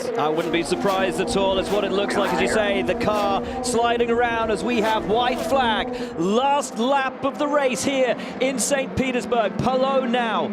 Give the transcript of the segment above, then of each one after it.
chance. I wouldn't be surprised at all. It's what it looks like, as you say, the car sliding around as we have white flag. Last lap of the race here in St. Petersburg. Palou now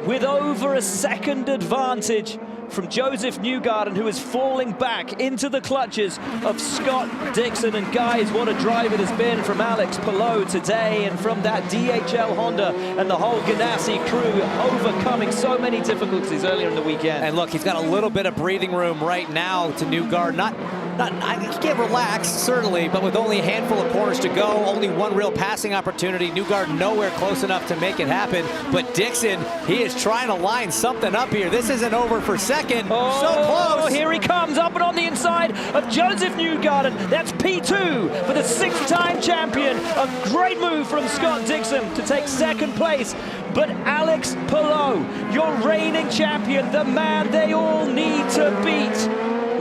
with over a second advantage from Joseph Newgarden, who is falling back into the clutches of Scott Dixon. And guys, what a drive it has been from Alex Palou today, and from that DHL Honda and the whole Ganassi crew, overcoming so many difficulties earlier in the weekend. And look, he's got a little bit of breathing room right now to Newgarden. He can't relax, certainly, but with only a handful of corners to go, only one real passing opportunity, Newgarden nowhere close enough to make it happen. But Dixon, he is trying to line something up here. This isn't over for second. Oh, so close. Here he comes, up and on the inside of Joseph Newgarden. That's P2 for the 6-time champion. A great move from Scott Dixon to take second place. But Alex Palou, your reigning champion, the man they all need to beat,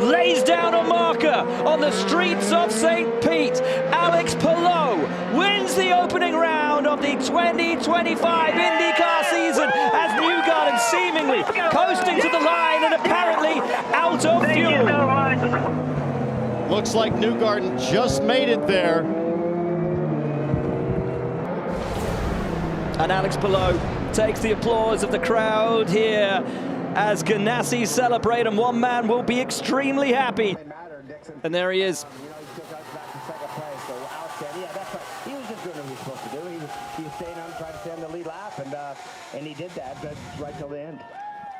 lays down a marker on the streets of St. Pete. Alex Palou wins the opening round of the 2025 IndyCar season as Newgarden seemingly coasting to the line and apparently out of fuel. Looks like Newgarden just made it there. And Alex Palou takes the applause of the crowd here as Ganassi celebrate, and one man will be extremely happy. And there he is. He was just doing what he was supposed to do. He was staying on, trying to stay on the lead lap, and he did that, but right till the end.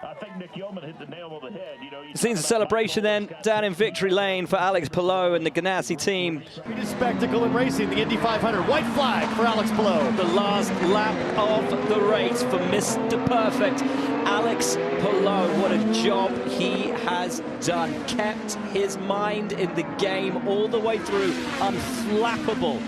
I think Nick Yeoman hit the nail on the head. Scenes of celebration then down in victory lane for Alex Palou and the Ganassi team. Greatest spectacle in racing, the Indy 500. White flag for Alex Palou. The last lap of the race for Mr. Perfect, Alex Palou. What a job he has done. Kept his mind in the game all the way through, unflappable,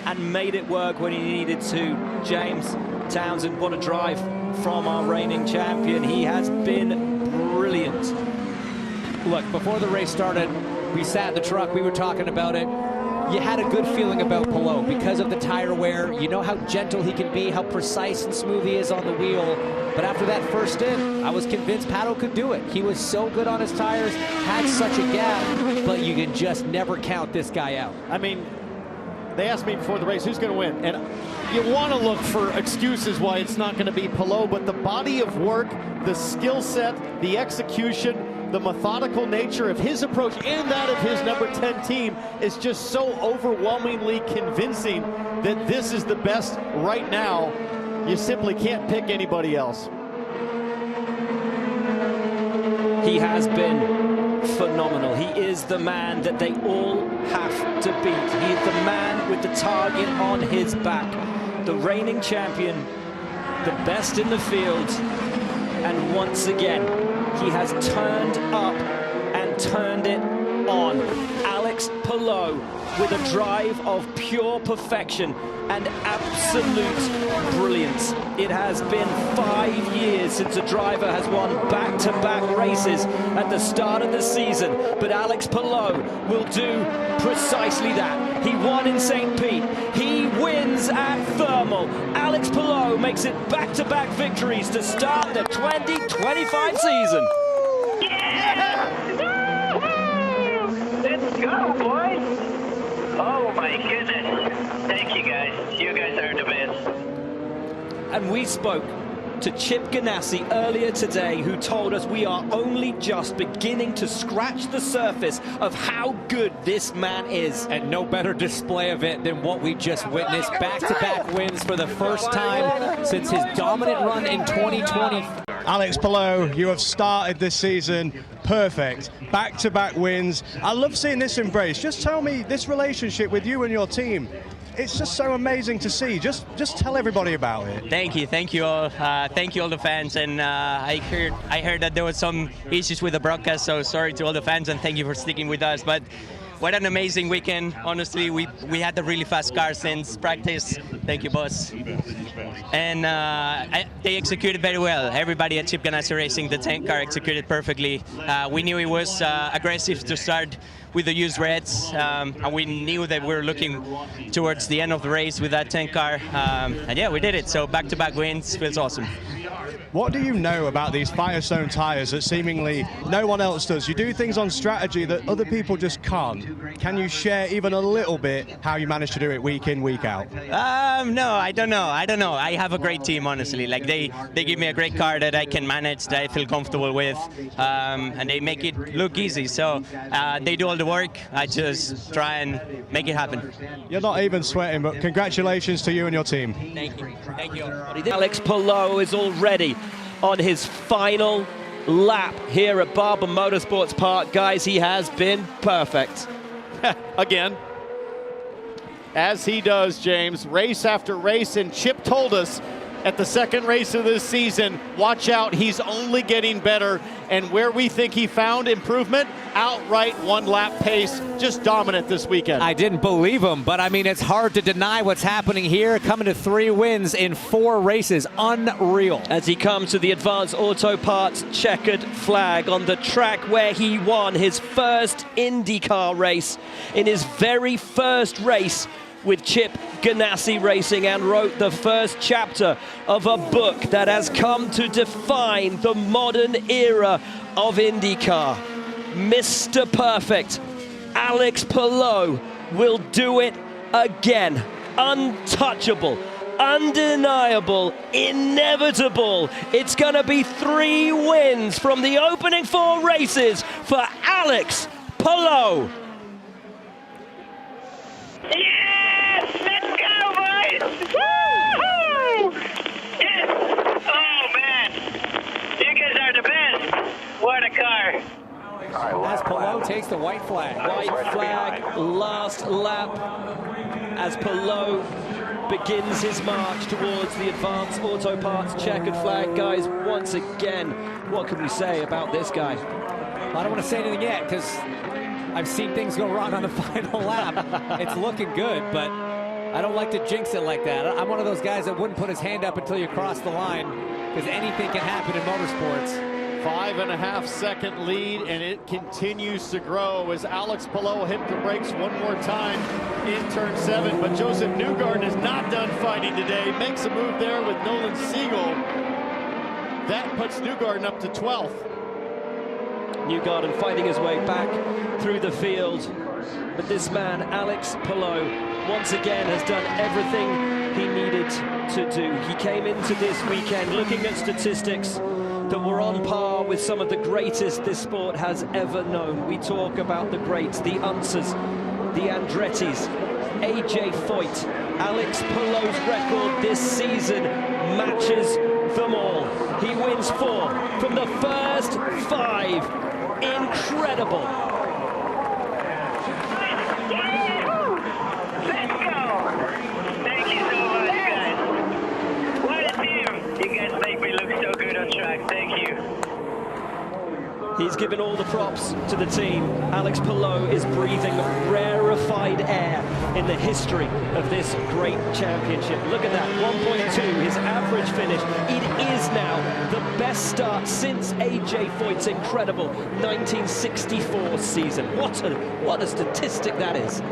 and made it work when he needed to. James Townsend, what a drive from our reigning champion. He has been brilliant. Look, before the race started, we sat in the truck, we were talking about it. You had a good feeling about Palou because of the tire wear. You know how gentle he can be, how precise and smooth he is on the wheel. But after that first stint, I was convinced Pato could do it. He was so good on his tires, had such a gap, but you can just never count this guy out. I mean, they asked me before the race, who's going to win? And you want to look for excuses why it's not going to be Palou, but the body of work, the skill set, the execution, the methodical nature of his approach and that of his number 10 team is just so overwhelmingly convincing that this is the best right now. You simply can't pick anybody else. He has been phenomenal. He is the man that they all have to beat. He is the man with the target on his back. The reigning champion, the best in the field. And once again, he has turned up and turned it on. Alex Palou with a drive of pure perfection and absolute brilliance. It has been 5 years since a driver has won back-to-back races at the start of the season, but Alex Palou will do precisely that. He won in St. Pete. He wins at Thermal. Alex Palou makes it back-to-back victories to start the 2025 season. Let's go, boys! Oh my goodness! Thank you guys. You guys are the best. And we spoke to Chip Ganassi earlier today, who told us we are only just beginning to scratch the surface of how good this man is. And no better display of it than what we just witnessed. Back-to-back wins for the first time since his dominant run in 2020. Alex Palou, you have started this season perfect. Back-to-back wins. I love seeing this embrace. Just tell me this relationship with you and your team. It's just so amazing to see. Just tell everybody about it. Thank you all. Thank you all the fans. And I heard that there was some issues with the broadcast, so sorry to all the fans and thank you for sticking with us. But what an amazing weekend. Honestly, we had a really fast car since practice. Thank you, boss. And they executed very well. Everybody at Chip Ganassi Racing, the tank car, executed perfectly. We knew it was aggressive to start with the used reds, and we knew that we were looking towards the end of the race with that tank car. And yeah, we did it. So back-to-back wins feels awesome. What do you know about these Firestone tires that seemingly no one else does? You do things on strategy that other people just can't. Can you share even a little bit how you manage to do it week in, week out? No, I don't know. I have a great team, honestly. Like they give me a great car that I can manage, that I feel comfortable with, and they make it look easy. So they do all the work. I just try and make it happen. You're not even sweating, but congratulations to you and your team. Thank you. Thank you. Alex Palou is already on his final lap here at Barber Motorsports Park. Guys, he has been perfect. Again, as he does, James, race after race, and Chip told us at the second race of this season, watch out, he's only getting better. And where we think he found improvement, outright one-lap pace, just dominant this weekend. I didn't believe him, but I mean, it's hard to deny what's happening here. Coming to 3 wins in 4 races, unreal. As he comes to the Advanced Auto Parts checkered flag on the track where he won his first IndyCar race in his very first race with Chip Ganassi Racing, and wrote the first chapter of a book that has come to define the modern era of IndyCar. Mr. Perfect, Alex Palou, will do it again. Untouchable, undeniable, inevitable. It's going to be 3 wins from the opening 4 races for Alex Palou. Yes! Let's go, boys! Woo-hoo! Yes! Oh, man! You guys are the best! What a car! As Palou takes the white flag. White flag, last lap, as Palou begins his march towards the Advanced Auto Parts checkered flag. Guys, once again, what can we say about this guy? I don't want to say anything yet because I've seen things go wrong on the final lap. It's looking good, but I don't like to jinx it like that. I'm one of those guys that wouldn't put his hand up until you cross the line, because anything can happen in motorsports. 5.5 second lead, and it continues to grow as Alex Palou hit the brakes one more time in turn 7. But Joseph Newgarden is not done fighting today. Makes a move there with Nolan Siegel. That puts Newgarden up to 12th. Newgarden fighting his way back through the field. But this man, Alex Palou, once again has done everything he needed to do. He came into this weekend looking at statistics that were on par with some of the greatest this sport has ever known. We talk about the greats, the Unsers, the Andrettis, AJ Foyt. Alex Palou's record this season matches them all. He wins 4 from the first 5. Incredible. Let's go! Thank you so much, guys. What a team! You guys make me look so good on track. Thank you. He's given all the props to the team. Alex Palou is breathing rarefied air in the history of this great championship. Look at that, 1.2, his average finish. It is now the best start since AJ Foyt's incredible 1964 season. What a statistic that is.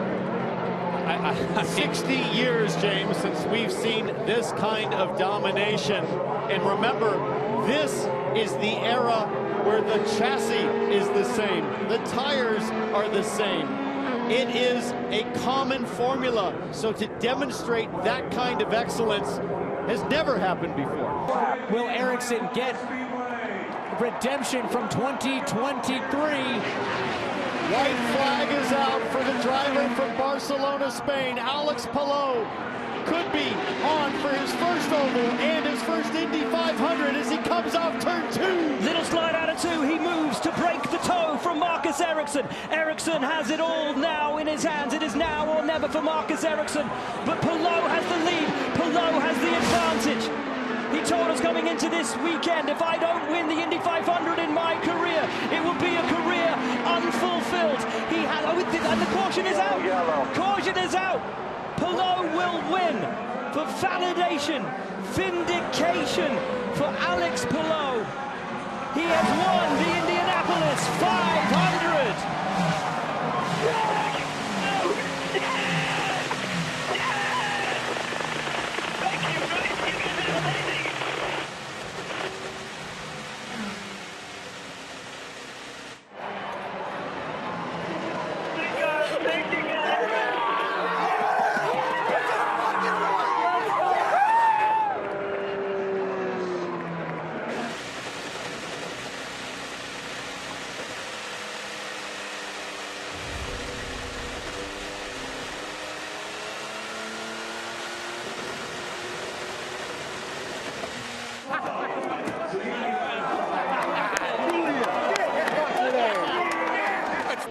60 years, James, since we've seen this kind of domination. And remember, this is the era where the chassis is the same, the tires are the same. It is a common formula, so to demonstrate that kind of excellence has never happened before. Will Ericsson get redemption from 2023? White flag is out for the driver from Barcelona, Spain. Alex Palou could be on for his first oval and his first Indy 500 as he comes off turn 2. Little slide out of 2, he moves to break the toe from Marcus Ericsson. Ericsson has it all now in his hands. It is now or never for Marcus Ericsson. But Palou has the lead. Palou has the advantage. He told us coming into this weekend, if I don't win the Indy 500 in my career, it will be a career unfulfilled. He had, and the caution is out. Caution is out. Palou will win for validation, vindication for Alex Palou. He has won the Indianapolis 500.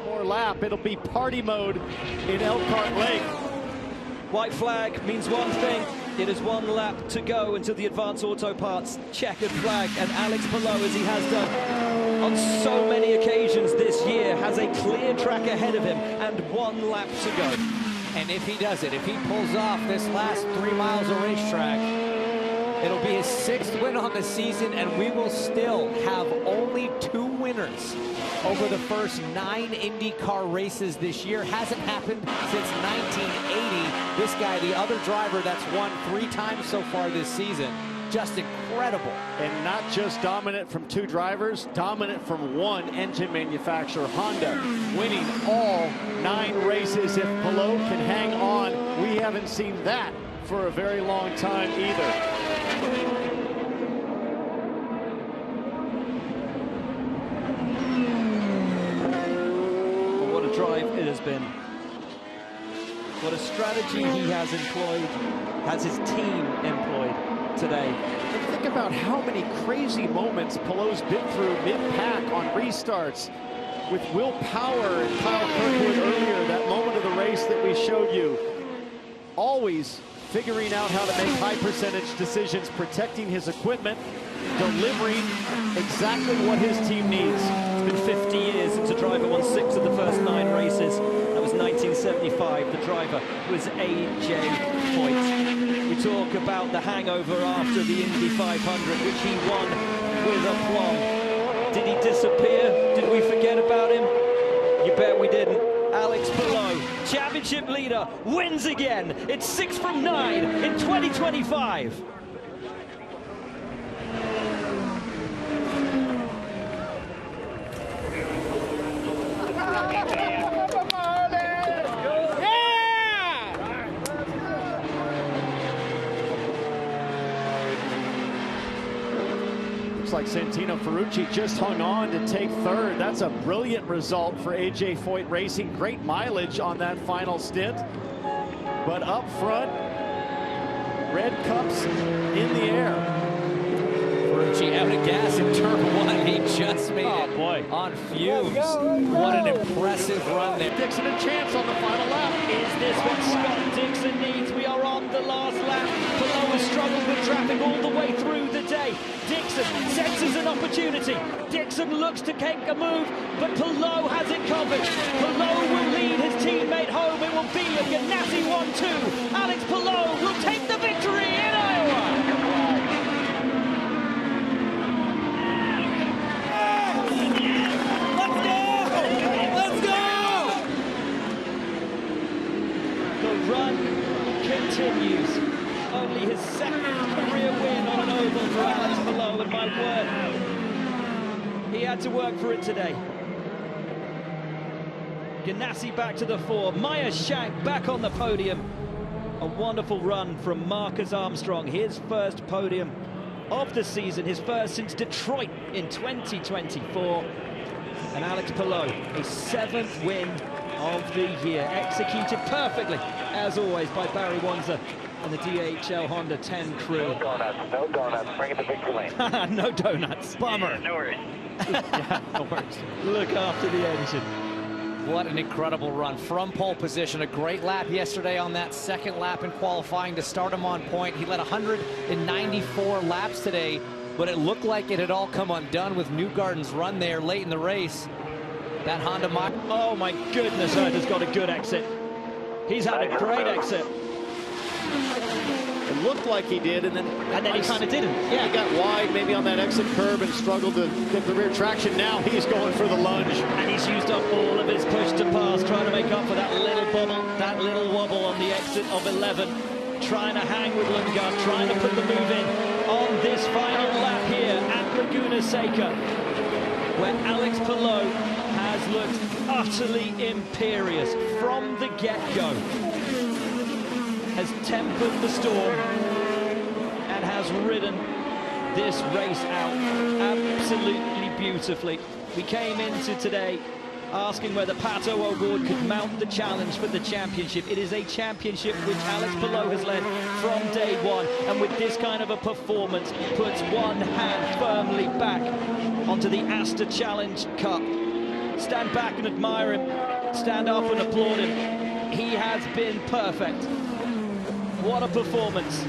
More lap, it'll be party mode in Elkhart Lake. White flag means one thing. It is one lap to go until the Advanced Auto Parts checkered flag, and Alex Palou, as he has done on so many occasions this year, has a clear track ahead of him and one lap to go. And if he does it, if he pulls off this last 3 miles of racetrack, it'll be his 6th win on the season, and we will still have only 2 winners over the first 9 IndyCar races this year. Hasn't happened since 1980. This guy, the other driver that's won 3 times so far this season. Just incredible. And not just dominant from 2 drivers, dominant from 1 engine manufacturer, Honda, winning all 9 races. If Palou can hang on, we haven't seen that for a very long time either. What a drive it has been. What a strategy he has employed, has his team employed today. And think about how many crazy moments Palou's been through mid-pack on restarts with Will Power and Kyle Kirkwood earlier, that moment of the race that we showed you. Always figuring out how to make high percentage decisions, protecting his equipment, delivering exactly what his team needs. It's been 50 years since a driver won 6 of the first 9 races. That was 1975. The driver was A.J. Foyt. We talk about the hangover after the Indy 500, which he won with aplomb. Did he disappear? Did we forget about him? You bet we didn't. Alex Palou, championship leader, wins again. It's 6 from 9 in 2025. Looks like Santino Ferrucci just hung on to take 3rd. That's a brilliant result for A.J. Foyt Racing. Great mileage on that final stint. But up front, red cups in the air. Ferrucci out of gas in turn 1. He just made it on fumes. What an impressive run there. Dixon a chance on the final lap. Is this what Scott Dixon needs? We are on the last lap. Palou has struggled with traffic all the way through the day. Dixon senses an opportunity. Dixon looks to take a move, but Palou has it covered. Palou will lead his teammate home. It will be a Ganassi 1-2. Alex Palou will take the victory in Iowa. The run continues. Only his 2nd career win on an oval for Alex Palou, and my word, he had to work for it today. Ganassi back to the 4, Meyer Shank back on the podium. A wonderful run from Marcus Armstrong, his first podium of the season, his first since Detroit in 2024. And Alex Palou, a 7th win of the year, executed perfectly, as always, by Barry Wanzer and the DHL Honda 10 crew. No donuts, no donuts. Bring it to victory lane. No donuts. Bummer. Yeah, no worries. Yeah, no worries. Look after the engine. What an incredible run from pole position. A great lap yesterday on that 2nd lap in qualifying to start him on point. He led 194 laps today, but it looked like it had all come undone with Newgarden's run there late in the race. That Honda Oh my goodness, Earth has got a good exit. He's had a great exit. It looked like he did, and then he kind of didn't. Yeah, he got wide maybe on that exit curb and struggled to get the rear traction. Now he's going for the lunge. And he's used up all of his push to pass, trying to make up for that little bubble, that little wobble on the exit of 11. Trying to hang with Lundgaard, trying to put the move in on this final lap here at Laguna Seca, where Alex Palou has has looked utterly imperious from the get-go. Has tempered the storm and has ridden this race out absolutely beautifully. We came into today asking whether Pato O'Ward could mount the challenge for the championship. It is a championship which Alex Palou has led from day one, and with this kind of a performance puts one hand firmly back onto the Asta Challenge Cup. Stand back and admire him, stand up and applaud him. He has been perfect. What a performance.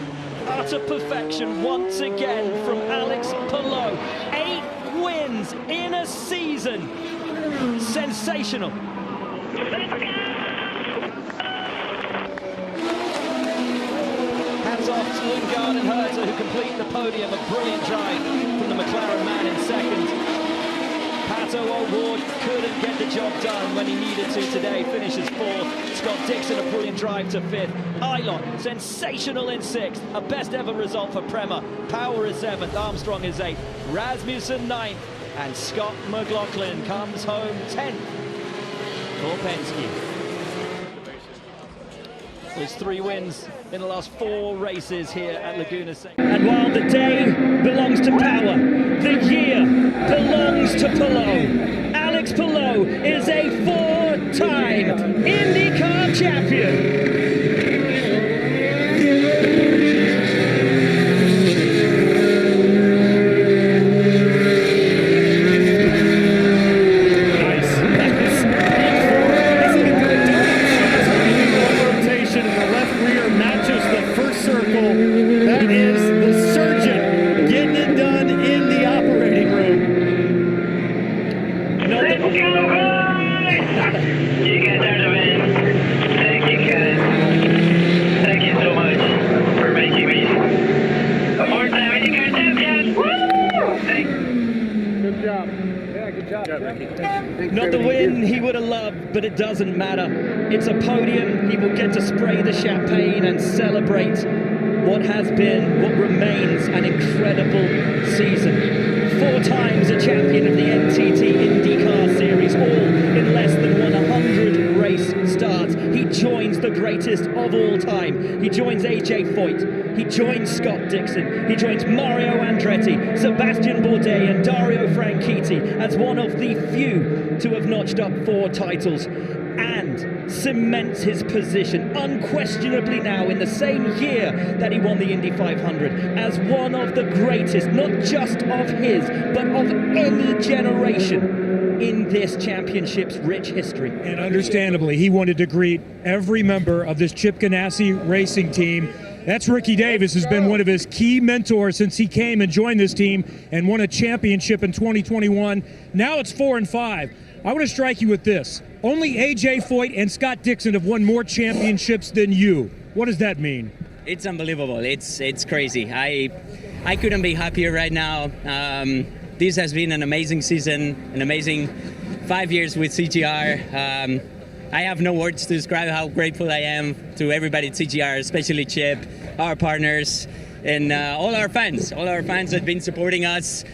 Utter perfection once again from Alex Palou. 8 wins in a season. Sensational. Hats off to Lundgaard and Herta, who complete the podium. A brilliant drive from the McLaren man in second. Pato O'Ward couldn't get the job done when he needed to today. Finishes 4th. Scott Dixon, a brilliant drive to 5th. Eilon, sensational in 6th. A best ever result for Prema. Power is 7th. Armstrong is 8th. Rasmussen 9th. And Scott McLaughlin comes home 10th for Penske. There's 3 wins in the last 4 races here at Laguna Seca. And while the day belongs to power, the year belongs to Palou. Alex Palou is a 4-time Indycar champion. That is the surgeon getting it done in the operating room. Let's go, boys! You guys are the best. Thank you, guys. Thank you so much for making me a 4-time Indycar champion. Woo! Thank you. Good job. Yeah, good job. Not the win he would have loved, but it doesn't matter. It's a podium. He will get to spray the champagne and celebrate what has been, what remains an incredible season. 4 times a champion of the NTT IndyCar Series, all in less than 100 race starts. He joins the greatest of all time. He joins AJ Foyt. He joins Scott Dixon. He joins Mario Andretti, Sebastian Bourdais and Dario Franchitti as one of the few to have notched up 4 titles, and cements his position unquestionably now in the same year that he won the Indy 500 as one of the greatest, not just of his, but of any generation in this championship's rich history. And understandably, he wanted to greet every member of this Chip Ganassi racing team. That's Ricky Davis, who's been one of his key mentors since he came and joined this team and won a championship in 2021. Now it's 4 and 5. I want to strike you with this. Only AJ Foyt and Scott Dixon have won more championships than you. What does that mean? It's unbelievable. It's crazy. I couldn't be happier right now. This has been an amazing season, an amazing 5 years with CGR. I have no words to describe how grateful I am to everybody at CGR, especially Chip, our partners, and all our fans that have been supporting us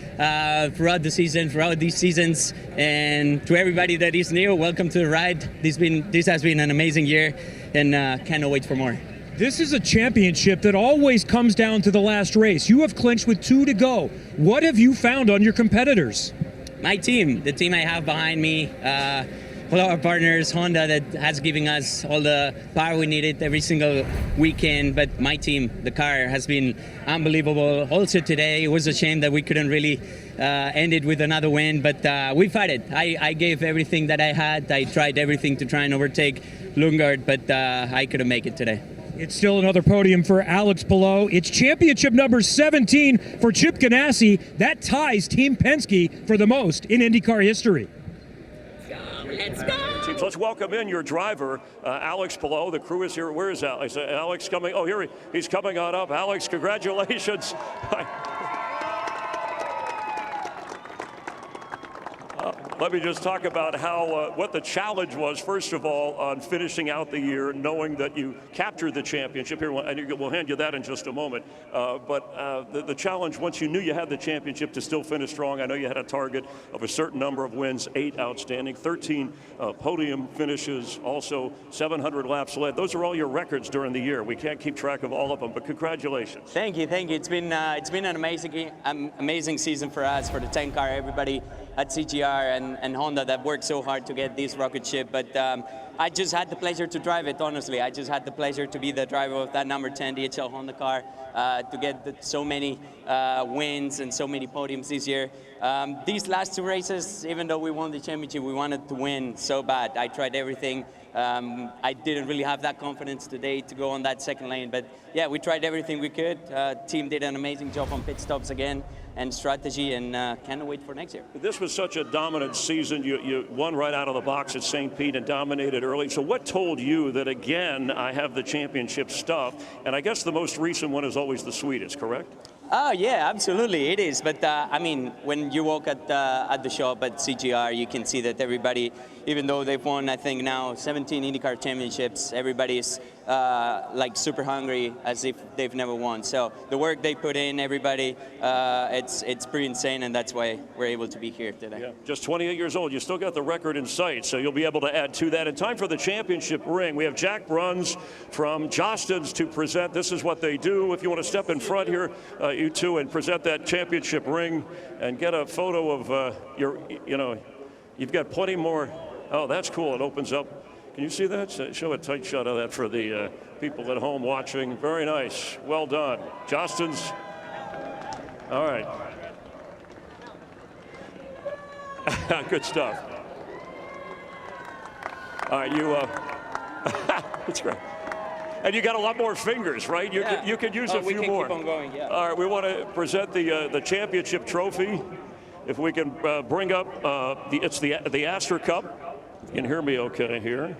throughout the season, throughout these seasons. And to everybody that is new, welcome to the ride. This has been an amazing year, and cannot wait for more. This is a championship that always comes down to the last race. You have clinched with 2 to go. What have you found on your competitors? My team, the team I have behind me, all our partners, Honda, that has given us all the power we needed every single weekend. But my team, the car, has been unbelievable. Also today, it was a shame that we couldn't really end it with another win, but we fought it. I gave everything that I had. I tried everything to try and overtake Lundgaard, but I couldn't make it today. It's still another podium for Alex Palou. It's championship number 17 for Chip Ganassi. That ties Team Penske for the most in IndyCar history. Let's go! Let's welcome in your driver, Alex Palou. The crew is here. Where is Alex? Alex coming. Oh, here he's coming on up. Alex, congratulations. let me just talk about how what the challenge was, first of all, on finishing out the year, knowing that you captured the championship here, and we'll hand you that in just a moment. But the challenge, once you knew you had the championship, to still finish strong. I know you had a target of a certain number of wins, 8 outstanding, 13 podium finishes, also 700 laps led. Those are all your records during the year. We can't keep track of all of them, but congratulations. Thank you, thank you. It's been an amazing season for us, for the 10 car, everybody at CGR and Honda that worked so hard to get this rocket ship. But I just had the pleasure to drive it, honestly. I just had the pleasure to be the driver of that number 10 DHL Honda car, to get so many wins and so many podiums this year. These last 2 races, even though we won the championship, we wanted to win so bad. I tried everything. I didn't really have that confidence today to go on that second lane, but yeah, we tried everything we could. Team did an amazing job on pit stops again and strategy, and can't wait for next year. This was such a dominant season. You won right out of the box at St. Pete and dominated early. So what told you that, again, I have the championship stuff? And I guess the most recent one is always the sweetest, correct? Oh yeah, absolutely, it is. But I mean, when you walk at the shop at CGR, you can see that everybody, even though they've won, I think now 17 IndyCar championships, everybody's like super hungry, as if they've never won. So the work they put in, everybody, it's pretty insane, and that's why we're able to be here today. Yeah, just 28 years old. You still got the record in sight, so you'll be able to add to that. In time for the championship ring, we have Jack Bruns from Jostens to present. This is what they do. If you want to step in front here, you two, and present that championship ring and get a photo of you've got plenty more. Oh, that's cool. It opens up. Can you see that? Show a tight shot of that for the people at home watching. Very nice. Well done. Jostens. All right. Good stuff. All right, you. That's great. And you got a lot more fingers, right? You could use a few more. Keep on going, yeah. All right, we want to present the championship trophy. If we can bring up it's the Astor Cup. You can hear me okay here.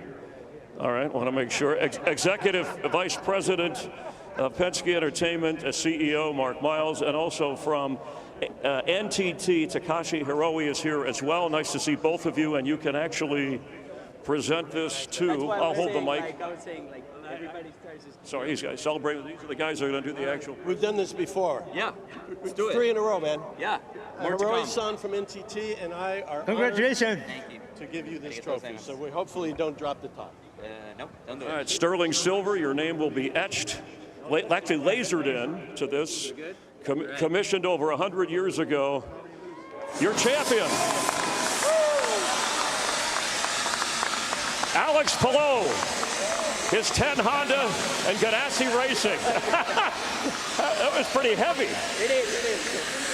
All right, want to make sure. Executive Vice President of Penske Entertainment, CEO Mark Miles, and also from NTT, Takashi Hiroe is here as well. Nice to see both of you, and you can actually present this too. I'll hold the mic. Like I was saying, like everybody starts. Sorry, these guys celebrate. These are the guys that are going to do the actual. We've done this before. Yeah, let's do it. 3 in a row, man. Yeah, more to Hiroe's come. son from NTT and I are Congratulations. Thank you. to give you this trophy. So we hopefully don't drop the top. Nope, don't do it. All right, sterling silver. Your name will be etched, actually lasered in to this. Commissioned over 100 years ago. Your champion, Alex Palou, his 10 Honda and Ganassi Racing. That was pretty heavy. It is.